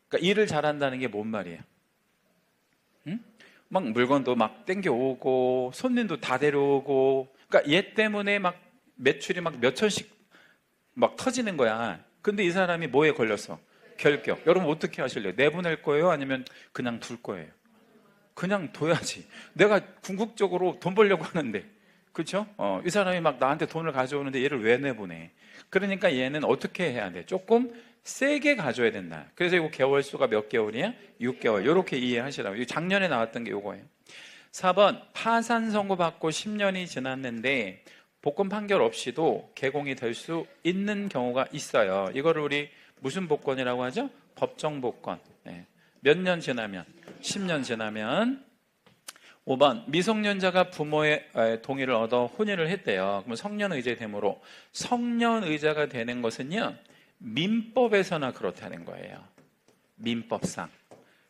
그러니까 일을 잘한다는 게 뭔 말이에요? 응? 막 물건도 막 땡겨오고 손님도 다 데려오고, 그러니까 얘 때문에 막 매출이 막 몇 천씩 막 터지는 거야. 근데 이 사람이 뭐에 걸렸어? 결격. 여러분 어떻게 하실래요? 내보낼 거예요? 아니면 그냥 둘 거예요? 그냥 둬야지. 내가 궁극적으로 돈 벌려고 하는데, 그렇죠? 이 사람이 막 나한테 돈을 가져오는데 얘를 왜 내보내? 그러니까 얘는 어떻게 해야 돼? 조금 세게 가져야 된다. 그래서 이거 개월 수가 몇 개월이야? 6개월. 이렇게 이해하시라고. 이거 작년에 나왔던 게 이거예요. 4번, 파산 선고 받고 10년이 지났는데 복권 판결 없이도 개공이 될 수 있는 경우가 있어요. 이거를 우리 무슨 복권이라고 하죠? 법정 복권. 몇 년 지나면? 10년 지나면. 5번, 미성년자가 부모의 동의를 얻어 혼인을 했대요. 그럼 성년의제 되므로 성년의자가 되는 것은요, 민법에서나 그렇다는 거예요. 민법상.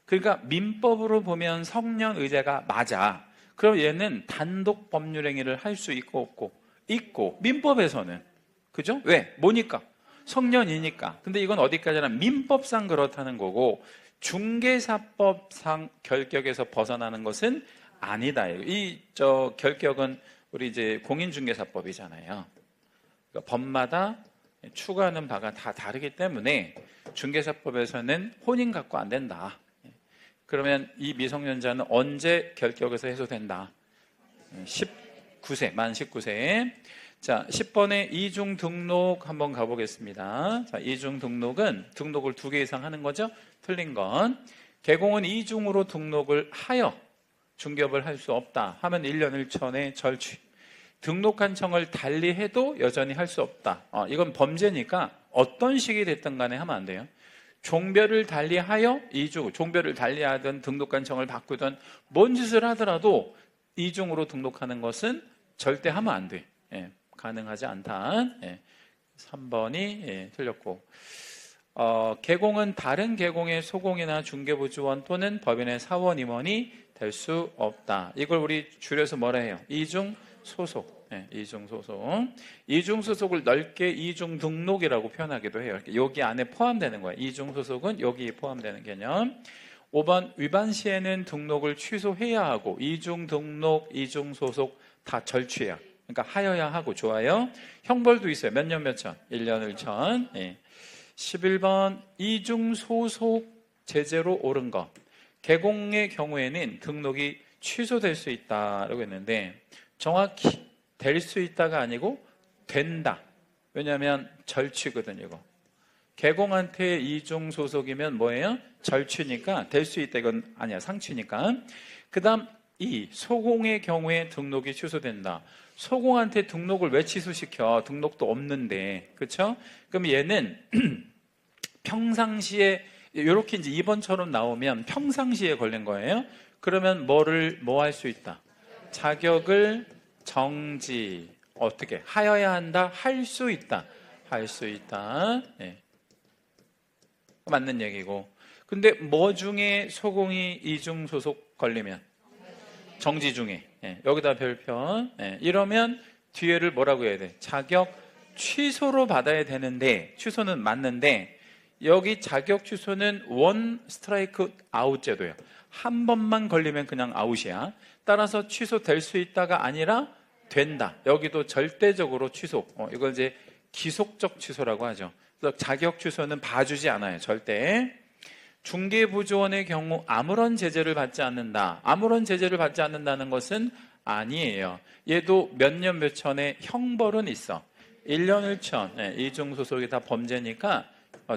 그러니까 민법으로 보면 성년의자가 맞아. 그럼 얘는 단독 법률행위를 할 수 있고 없고? 있고. 민법에서는. 그죠? 왜? 뭐니까? 성년이니까. 근데 이건 어디까지나 민법상 그렇다는 거고, 중개사법상 결격에서 벗어나는 것은 아니다. 결격은 우리 이제 공인중개사법이잖아요. 그러니까 법마다 추구하는 바가 다 다르기 때문에 중개사법에서는 혼인 갖고 안 된다. 그러면 이 미성년자는 언제 결격에서 해소된다? 19세, 만 19세. 자, 10번에 이중 등록 한번 가보겠습니다. 자, 이중 등록은 등록을 2개 이상 하는 거죠? 틀린 건. 개공은 이중으로 등록을 하여 중개업을 할 수 없다 하면 1년 1천의 절취. 등록한 청을 달리해도 여전히 할 수 없다. 이건 범죄니까 어떤 식이 됐든 간에 하면 안 돼요. 종별을 달리하여 이중, 종별을 달리하든 등록한 청을 바꾸든 뭔 짓을 하더라도 이중으로 등록하는 것은 절대 하면 안 돼. 가능하지 않다. 3번이 틀렸고. 개공은 다른 개공의 소공이나 중개부주원 또는 법인의 사원 임원이 될 수 없다. 이걸 우리 줄여서 뭐라 해요? 이중소속. 이중소속. 이중소속을 넓게 이중등록이라고 표현하기도 해요. 여기 안에 포함되는 거예요. 이중소속은 여기에 포함되는 개념. 5번, 위반 시에는 등록을 취소해야 하고 이중등록, 이중소속 다 절취해야. 그러니까 하여야 하고. 좋아요. 형벌도 있어요. 몇 년 몇 천? 1년 1천. 11번, 이중소속 제재로 옳은 것. 개공의 경우에는 등록이 취소될 수 있다라고 했는데 정확히 될 수 있다가 아니고 된다. 왜냐하면 절취거든요. 이거. 개공한테 이중 소속이면 뭐예요? 절취니까 될 수 있다. 이건 아니야. 상취니까. 그 다음 이 소공의 경우에 등록이 취소된다. 소공한테 등록을 왜 취소시켜? 등록도 없는데. 그렇죠? 그럼 얘는 평상시에 이렇게 이제 2번처럼 나오면 평상시에 걸린 거예요. 그러면 뭐 할 수 있다? 자격을 정지. 어떻게? 하여야 한다? 할 수 있다. 할 수 있다. 맞는 얘기고. 근데 뭐 중에 소공이 이중 소속 걸리면? 정지 중에. 여기다 별표. 이러면 뒤에를 뭐라고 해야 돼? 자격 취소로 받아야 되는데, 취소는 맞는데 여기 자격 취소는 원 스트라이크 아웃 제도예요. 한 번만 걸리면 그냥 아웃이야. 따라서 취소될 수 있다가 아니라 된다. 여기도 절대적으로 취소. 이걸 이제 기속적 취소라고 하죠. 그래서 자격 취소는 봐주지 않아요. 절대. 중개부조원의 경우 아무런 제재를 받지 않는다. 아무런 제재를 받지 않는다는 것은 아니에요. 얘도 몇 년 몇 천의 형벌은 있어. 1년 1천. 이중소속이 다 범죄니까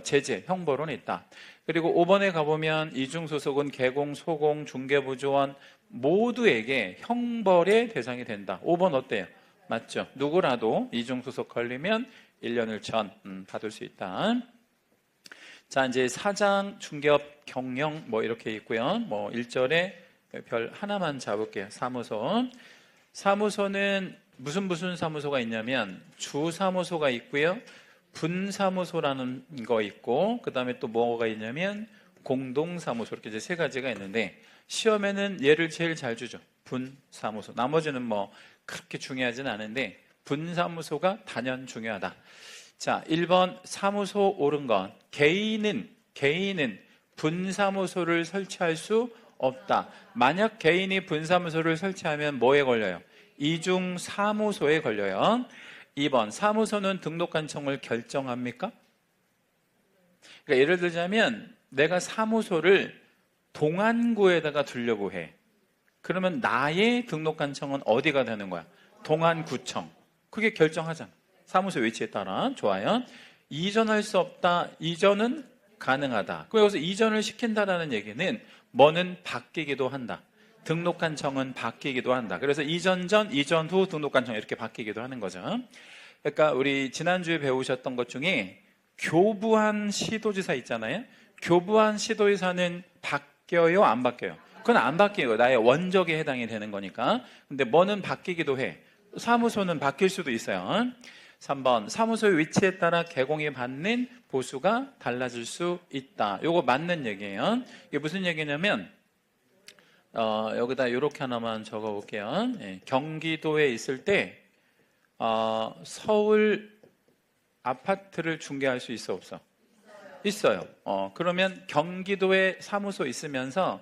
제재, 형벌은 있다. 그리고 5번에 가보면 이중소속은 개공, 소공, 중개부조원 모두에게 형벌의 대상이 된다. 5번 어때요? 맞죠? 누구라도 이중소속 걸리면 1년 1천 받을 수 있다. 자, 이제 사장, 중개업, 경영 뭐 이렇게 있고요. 뭐 1절에 별 하나만 잡을게요. 사무소. 사무소는 무슨 사무소가 있냐면 주사무소가 있고요. 분사무소라는 거 있고, 그 다음에 또 뭐가 있냐면 공동사무소. 이렇게 이제 세 가지가 있는데 시험에는 얘를 제일 잘 주죠. 분사무소. 나머지는 뭐 그렇게 중요하진 않은데 분사무소가 단연 중요하다. 자, 1번 사무소 옳은 건 개인은 분사무소를 설치할 수 없다. 만약 개인이 분사무소를 설치하면 뭐에 걸려요? 이중사무소에 걸려요. 2번, 사무소는 등록관청을 결정합니까? 그러니까 예를 들자면 내가 사무소를 동안구에다가 두려고 해. 그러면 나의 등록관청은 어디가 되는 거야? 동안구청. 그게 결정하잖아. 사무소 위치에 따라. 좋아요. 이전할 수 없다. 이전은 가능하다. 여기서 이전을 시킨다라는 얘기는 뭐는 바뀌기도 한다. 등록관청은 바뀌기도 한다. 그래서 이전 전, 이전 후 등록관청 이렇게 바뀌기도 하는 거죠. 그러니까 우리 지난주에 배우셨던 것 중에 교부한 시도지사 있잖아요. 교부한 시도지사는 바뀌어요? 안 바뀌어요? 그건 안 바뀌어요. 나의 원적에 해당이 되는 거니까. 근데 뭐는 바뀌기도 해. 사무소는 바뀔 수도 있어요. 3번, 사무소의 위치에 따라 개공이 받는 보수가 달라질 수 있다. 요거 맞는 얘기예요. 이게 무슨 얘기냐면 여기다 이렇게 하나만 적어볼게요. 경기도에 있을 때 서울 아파트를 중개할 수 있어 없어? 있어요. 그러면 경기도에 사무소 있으면서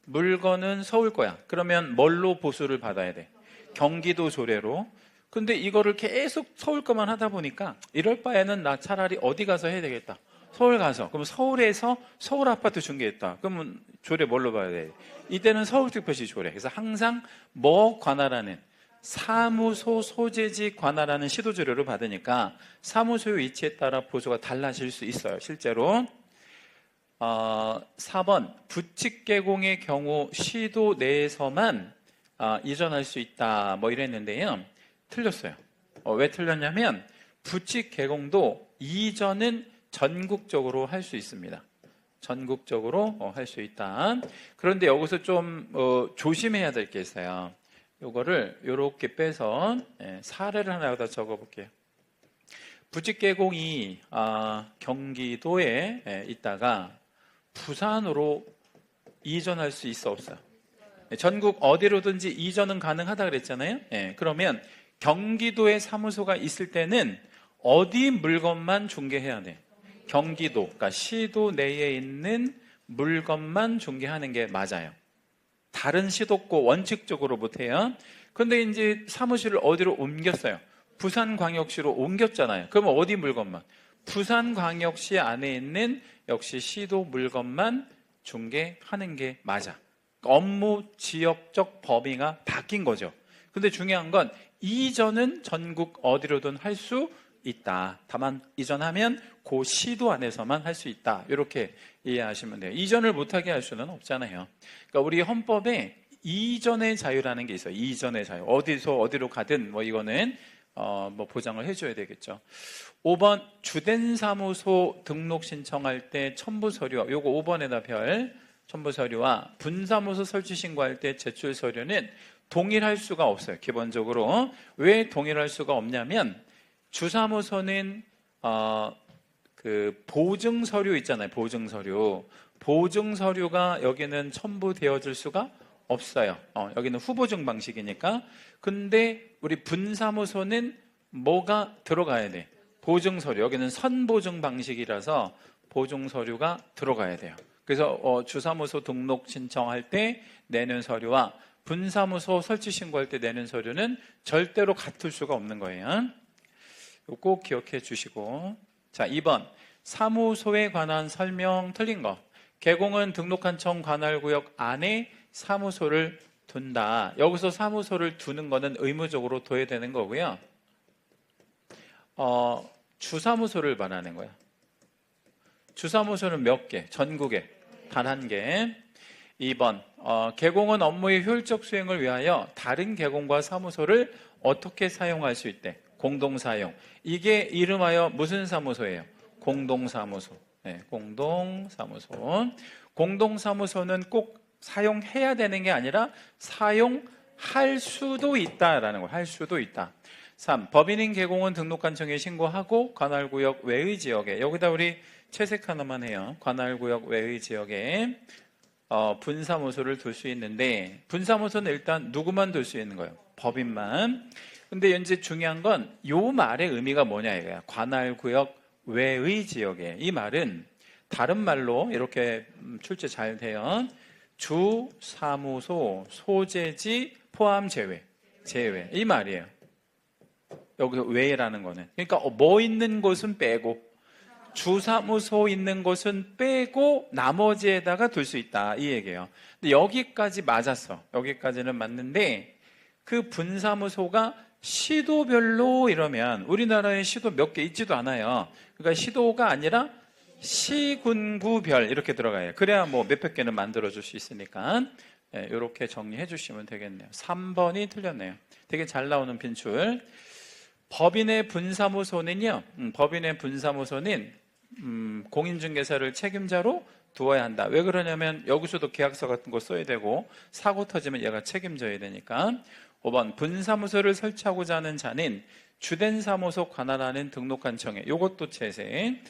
물건은 서울 거야. 그러면 뭘로 보수를 받아야 돼? 경기도 조례로. 근데 이거를 계속 서울 거만 하다 보니까 이럴 바에는 나 차라리 어디 가서 해야 되겠다. 서울 가서. 그럼 서울에서 서울 아파트 중개했다. 그러면 조례 뭘로 봐야 돼? 이때는 서울특별시 조례. 그래서 항상 뭐 관할하는 사무소 소재지 관할하는 시도조례를 받으니까 사무소의 위치에 따라 보수가 달라질 수 있어요. 실제로. 4번, 부칙 개공의 경우 시도 내에서만 이전할 수 있다. 뭐 이랬는데요. 틀렸어요. 왜 틀렸냐면 부칙 개공도 이전은 전국적으로 할 수 있습니다. 전국적으로 할 수 있다. 그런데 여기서 좀 조심해야 될 게 있어요. 요거를 요렇게 빼서 사례를 하나 여기다 적어볼게요. 부칙 개공이 경기도에 있다가 부산으로 이전할 수 있어 없어요? 전국 어디로든지 이전은 가능하다 그랬잖아요. 그러면 경기도에 사무소가 있을 때는 어디 물건만 중개해야 돼? 경기도, 그러니까 시도 내에 있는 물건만 중개하는 게 맞아요. 다른 시도고 원칙적으로 못해요. 그런데 이제 사무실을 어디로 옮겼어요? 부산광역시로 옮겼잖아요. 그러면 어디 물건만? 부산광역시 안에 있는 역시 시도 물건만 중개하는 게 맞아. 업무 지역적 범위가 바뀐 거죠. 근데 중요한 건 이전은 전국 어디로든 할 수 있다. 다만 이전하면 그 시도 안에서만 할 수 있다. 이렇게 이해하시면 돼요. 이전을 못하게 할 수는 없잖아요. 그러니까 우리 헌법에 이전의 자유라는 게 있어요. 이전의 자유. 어디서 어디로 가든 뭐 이거는 뭐 보장을 해줘야 되겠죠. 5번, 주된 사무소 등록 신청할 때 첨부 서류. 요거 5번에다 별. 첨부 서류와 분사무소 설치 신고할 때 제출 서류는 동일할 수가 없어요. 기본적으로. 왜 동일할 수가 없냐면 주사무소는 그 보증 서류 있잖아요. 보증 서류. 보증 서류가 여기는 첨부되어질 수가 없어요. 여기는 후보증 방식이니까. 근데 우리 분사무소는 뭐가 들어가야 돼? 보증 서류. 여기는 선보증 방식이라서 보증 서류가 들어가야 돼요. 그래서 주사무소 등록 신청할 때 내는 서류와 분사무소 설치 신고할 때 내는 서류는 절대로 같을 수가 없는 거예요. 꼭 기억해 주시고. 자, 2번. 사무소에 관한 설명 틀린 거. 개공은 등록한청 관할구역 안에 사무소를 둔다. 여기서 사무소를 두는 거는 의무적으로 둬야 되는 거고요. 주사무소를 말하는 거야. 주사무소는 몇 개? 전국에 단 한 개. 2번, 개공은 업무의 효율적 수행을 위하여 다른 개공과 사무소를 어떻게 사용할 수 있대? 공동사용. 이게 이름하여 무슨 사무소예요? 공동사무소. 네, 공동사무소. 공동사무소는 꼭 사용해야 되는 게 아니라 사용할 수도 있다라는 거예요. 할 수도 있다. 3. 법인인 개공은 등록관청에 신고하고 관할구역 외의 지역에, 여기다 우리 채색 하나만 해요. 관할구역 외의 지역에 분사무소를 둘 수 있는데, 분사무소는 일단 누구만 둘 수 있는 거예요? 법인만. 근데 현재 중요한 건 요 말의 의미가 뭐냐 이거야. 관할구역 외의 지역에. 이 말은 다른 말로 이렇게 출제 잘 돼요. 주, 사무소, 소재지, 포함, 제외. 이 말이에요. 여기 외라는 거는. 그러니까 뭐 있는 곳은 빼고 주사무소 있는 곳은 빼고 나머지에다가 둘 수 있다 이 얘기예요. 근데 여기까지 맞았어. 여기까지는 맞는데 그 분사무소가 시도별로 이러면 우리나라에 시도 몇 개 있지도 않아요. 그러니까 시도가 아니라 시군구별 이렇게 들어가요. 그래야 뭐 몇백 개는 만들어줄 수 있으니까 이렇게 정리해 주시면 되겠네요. 3번이 틀렸네요. 되게 잘 나오는 빈출. 법인의 분사무소는요, 법인의 분사무소는 공인중개사를 책임자로 두어야 한다. 왜 그러냐면 여기서도 계약서 같은 거 써야 되고 사고 터지면 얘가 책임져야 되니까. 5번 분사무소를 설치하고자 하는 자는 주된 사무소 관할하는 등록한 청에, 이것도 제세.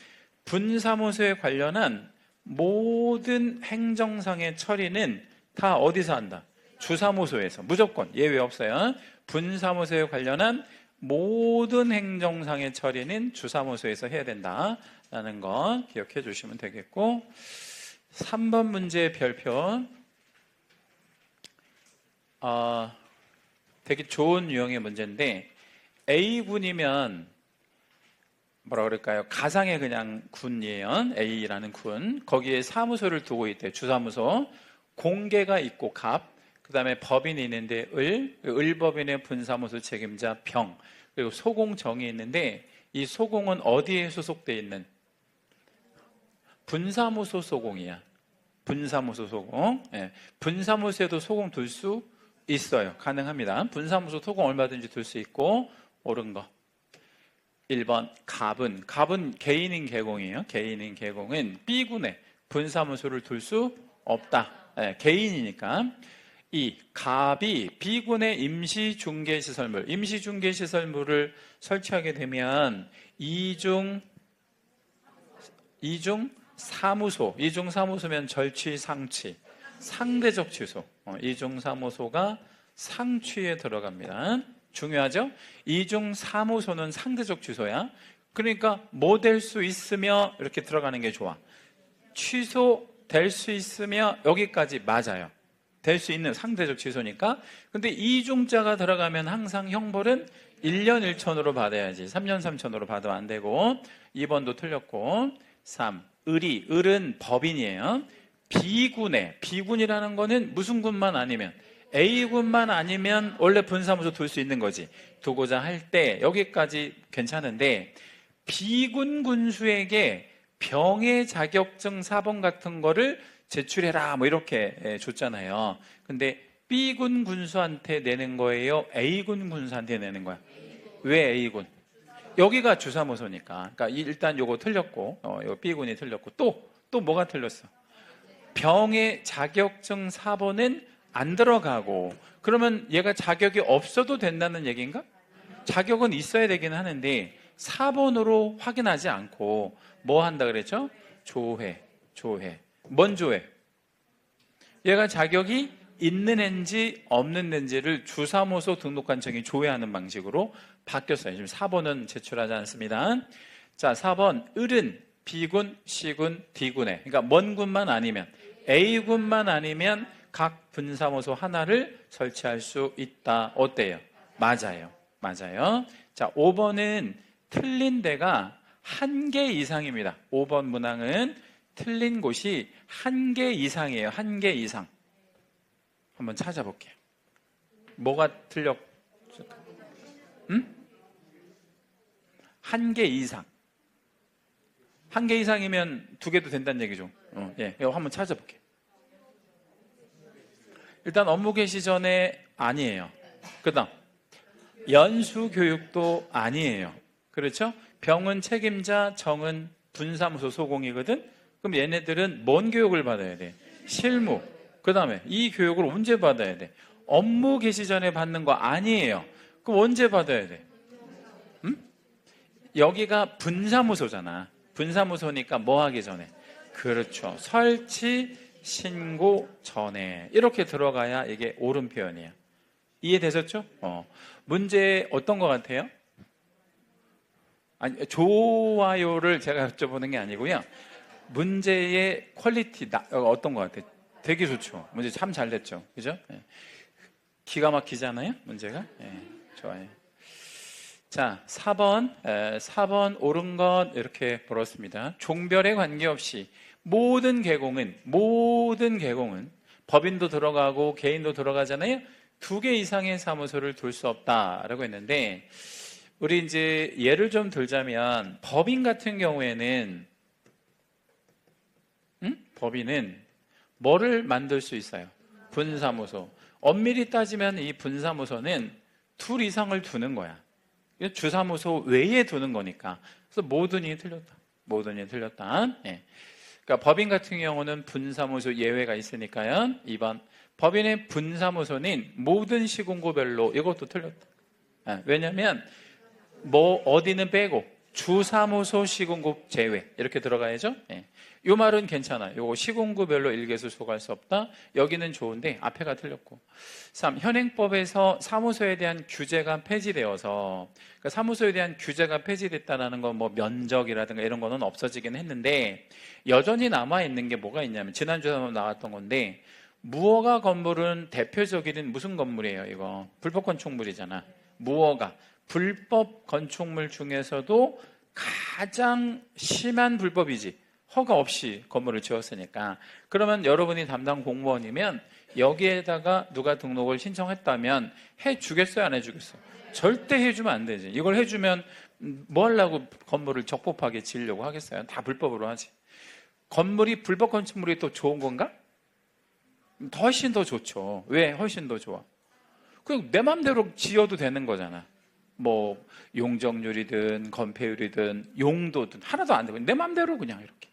분사무소에 관련한 모든 행정상의 처리는 다 어디서 한다? 주사무소에서. 무조건 예외 없어요. 분사무소에 관련한 모든 행정상의 처리는 주사무소에서 해야 된다라는 거 기억해 주시면 되겠고, 3번 문제의 별표. 되게 좋은 유형의 문제인데 A군이면 뭐라 그럴까요? 가상의 그냥 군이에요. A라는 군. 거기에 사무소를 두고 있대요. 주사무소. 공개가 있고 갑. 그 다음에 법인이 있는데 을법인의 분사무소 책임자 병. 그리고 소공정이 있는데 이 소공은 어디에 소속되어 있는? 분사무소 소공이야. 분사무소 소공. 예. 분사무소에도 소공 둘 수 있어요. 가능합니다. 분사무소 소공 얼마든지 둘 수 있고. 옳은 거 1번 갑은 개인인 개공이에요. 개인인 개공은 B군에 분사무소를 둘 수 없다. 네, 개인이니까. 2. 갑이 B군의 임시중개시설물, 임시중개시설물을 설치하게 되면 이중사무소면 절취상취, 상대적 취소. 이중사무소가 상취에 들어갑니다. 중요하죠? 이중사무소는 상대적 취소야. 그러니까 뭐 될 수 있으며 이렇게 들어가는 게 좋아. 취소될 수 있으며 여기까지 맞아요. 될 수 있는 상대적 취소니까. 근데 이중자가 들어가면 항상 형벌은 1년 1천으로 받아야지 3년 3천으로 받으면 안 되고. 2번도 틀렸고. 3. 을은 법인이에요. B군이라는 거는 무슨 군만 아니면 A군만 아니면 원래 분사무소 둘 수 있는 거지. 두고자 할 때 여기까지 괜찮은데 B군 군수에게 병의 자격증 4번 같은 거를 제출해라 뭐 이렇게 줬잖아요. 근데 B군 군수한테 내는 거예요? A군 군수한테 내는 거야? 왜 A군? 여기가 주사무소니까. 그러니까 일단 요거 틀렸고, 요 B군이 틀렸고, 또 뭐가 틀렸어? 병의 자격증 4번은 안 들어가고. 그러면 얘가 자격이 없어도 된다는 얘기인가? 자격은 있어야 되긴 하는데 4번으로 확인하지 않고 뭐 한다 그랬죠? 조회. 뭔 조회? 얘가 자격이 있는 앤지 없는 앤지를 주사무소 등록관청이 조회하는 방식으로 바뀌었어요. 지금 4번은 제출하지 않습니다. 자, 4번 을은 B군, C군, D군에, 그러니까 뭔 군만 아니면 A군만 아니면 각 분사무소 하나를 설치할 수 있다. 어때요? 맞아요. 자, 5번은 틀린 데가 1개 이상입니다. 5번 문항은 틀린 곳이 1개 이상이에요. 1개 이상. 한번 찾아볼게요. 뭐가 틀렸? 1개 이상. 1개 이상이면 2개도 된다는 얘기죠. 예, 이거 한번 찾아볼게요. 일단 업무 개시 전에 아니에요. 그 다음 연수교육도 아니에요. 그렇죠? 병은 책임자, 정은 분사무소 소공이거든. 그럼 얘네들은 뭔 교육을 받아야 돼? 실무. 그 다음에 이 교육을 언제 받아야 돼? 업무 개시 전에 받는 거 아니에요. 그럼 언제 받아야 돼? 여기가 분사무소잖아. 분사무소니까 뭐 하기 전에? 그렇죠. 설치, 신고 전에 이렇게 들어가야 이게 옳은 표현이에요. 이해되셨죠? 문제 어떤 것 같아요? 아니, 좋아요를 제가 여쭤보는 게 아니고요. 문제의 퀄리티 어떤 것 같아요? 되게 좋죠. 문제 참 잘 됐죠. 그죠? 네. 기가 막히잖아요, 문제가. 네, 좋아요. 자, 4번 옳은 것 이렇게 물었습니다. 종별에 관계없이 모든 계공은 법인도 들어가고 개인도 들어가잖아요. 2개 이상의 사무소를 둘 수 없다라고 했는데, 우리 이제 예를 좀 들자면 법인 같은 경우에는 법인은 뭐를 만들 수 있어요? 분사무소. 엄밀히 따지면 이 분사무소는 2 이상을 두는 거야. 주사무소 외에 두는 거니까. 그래서 모든이 틀렸다. 예. 그러니까 법인 같은 경우는 분사무소 예외가 있으니까요. 2번 법인의 분사무소는 모든 시군구별로, 이것도 틀렸다. 예. 왜냐하면 어디는 빼고 주사무소 시군구 제외 이렇게 들어가야죠. 예. 이 말은 괜찮아요. 요거 시군구별로 일개수 소개할 수 없다. 여기는 좋은데 앞에가 틀렸고. 3. 현행법에서 사무소에 대한 규제가 폐지되어서, 그러니까 사무소에 대한 규제가 폐지됐다는 건 뭐 면적이라든가 이런 거는 없어지긴 했는데, 여전히 남아있는 게 뭐가 있냐면, 지난주에 나왔던 건데, 무허가 건물은 대표적인 무슨 건물이에요? 이거 불법 건축물이잖아. 무허가 불법 건축물 중에서도 가장 심한 불법이지. 허가 없이 건물을 지었으니까. 그러면 여러분이 담당 공무원이면 여기에다가 누가 등록을 신청했다면 해주겠어요, 안 해주겠어요? 절대 해주면 안 되지. 이걸 해주면 뭐 하려고 건물을 적법하게 지으려고 하겠어요? 다 불법으로 하지. 건물이 불법 건축물이 또 좋은 건가? 훨씬 더 좋죠. 왜? 훨씬 더 좋아. 그냥 내 맘대로 지어도 되는 거잖아. 뭐 용적률이든 건폐율이든 용도든 하나도 안 되고 내 맘대로 그냥 이렇게.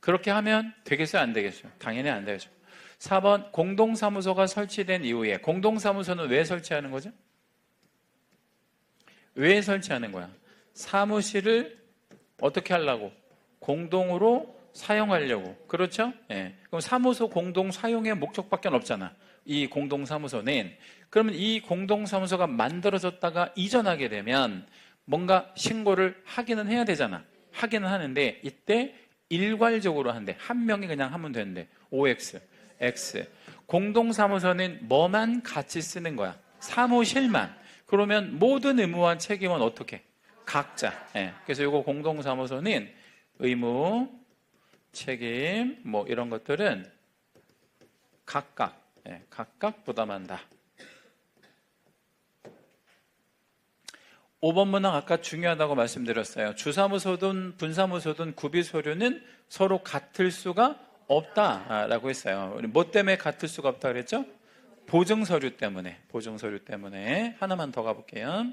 그렇게 하면 되겠어요? 안 되겠어요? 당연히 안 되죠. 4번 공동사무소가 설치된 이후에, 공동사무소는 왜 설치하는 거죠? 왜 설치하는 거야? 사무실을 어떻게 하려고? 공동으로 사용하려고. 그렇죠? 예. 그럼 사무소 공동 사용의 목적밖에 없잖아. 이 공동사무소는. 그러면 이 공동사무소가 만들어졌다가 이전하게 되면 뭔가 신고를 하기는 해야 되잖아. 하기는 하는데 이때 일괄적으로 한대. 한 명이 그냥 하면 되는데. OX, X. 공동사무소는 뭐만 같이 쓰는 거야? 사무실만. 그러면 모든 의무와 책임은 어떻게? 각자. 예. 그래서 이거 공동사무소는 의무, 책임, 뭐 이런 것들은 각각, 각각 부담한다. 5번 문항 아까 중요하다고 말씀드렸어요. 주사무소든 분사무소든 구비서류는 서로 같을 수가 없다라고 했어요. 우리 뭐 때문에 같을 수가 없다 그랬죠? 보증서류 때문에. 하나만 더 가볼게요.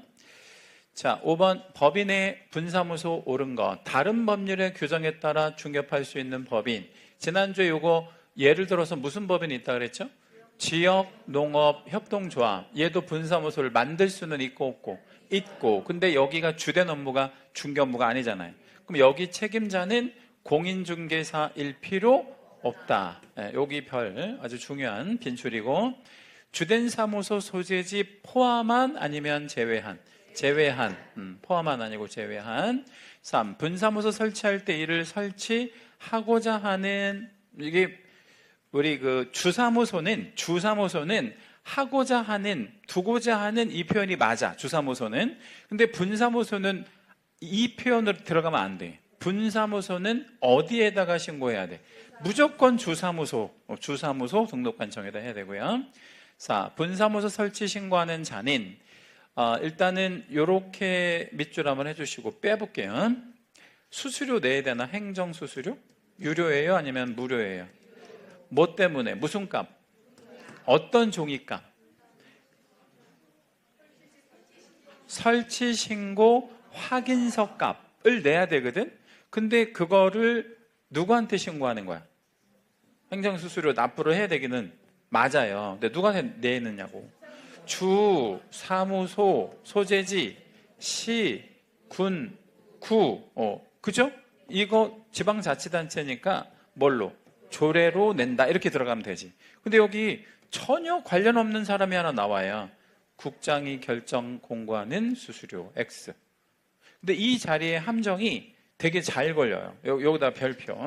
자, 5번 법인의 분사무소 옳은 것. 다른 법률의 규정에 따라 중개할 수 있는 법인. 지난주에 요거 예를 들어서 무슨 법인이 있다 그랬죠? 지역, 농업, 협동조합. 얘도 분사무소를 만들 수는 있고 없고. 있고. 근데 여기가 주된 업무가 중개업무가 아니잖아요. 그럼 여기 책임자는 공인중개사일 필요 없다. 여기 별 아주 중요한 빈출이고. 주된 사무소 소재지 포함한 아니면 제외한. 포함한 아니고 제외한. 3. 분사무소 설치할 때 이를 설치하고자 하는, 이게 우리 주사무소는 하고자 하는, 두고자 하는 이 표현이 맞아. 주사무소는. 근데 분사무소는 이 표현으로 들어가면 안 돼. 분사무소는 어디에다가 신고해야 돼? 무조건 주사무소 등록관청에다 해야 되고요. 4. 분사무소 설치 신고하는 자는 일단은 이렇게 밑줄 한번 해주시고 빼볼게요. 수수료 내야 되나? 행정수수료? 유료예요? 아니면 무료예요? 뭐 때문에? 무슨 값? 어떤 종이값? 설치 신고 확인서 값을 내야 되거든? 근데 그거를 누구한테 신고하는 거야? 행정수수료 납부를 해야 되기는 맞아요. 근데 누가 내느냐고. 주, 사무소, 소재지, 시, 군, 구, 그죠? 이거 지방자치단체니까 뭘로? 조례로 낸다. 이렇게 들어가면 되지. 근데 여기 전혀 관련 없는 사람이 하나 나와요. 국장이 결정 공고하는 수수료 X. 근데 이 자리에 함정이 되게 잘 걸려요. 여기다 별표.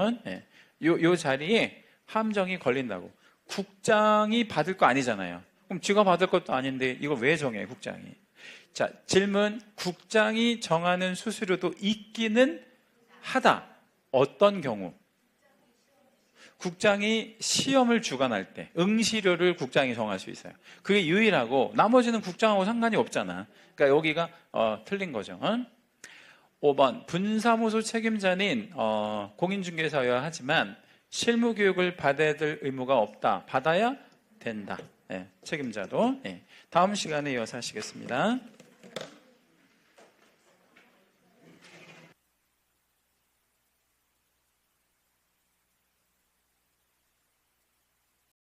요 자리에 함정이 걸린다고. 국장이 받을 거 아니잖아요. 그럼 지가 받을 것도 아닌데 이걸 왜 정해, 국장이? 자, 질문. 국장이 정하는 수수료도 있기는 하다. 어떤 경우? 국장이 시험을 주관할 때 응시료를 국장이 정할 수 있어요. 그게 유일하고 나머지는 국장하고 상관이 없잖아. 그러니까 여기가 틀린 거죠. 5번. 분사무소 책임자는 공인중개사여야 하지만 실무교육을 받아야 될 의무가 없다. 받아야 된다. 책임자도. 다음 시간에 이어서 하시겠습니다.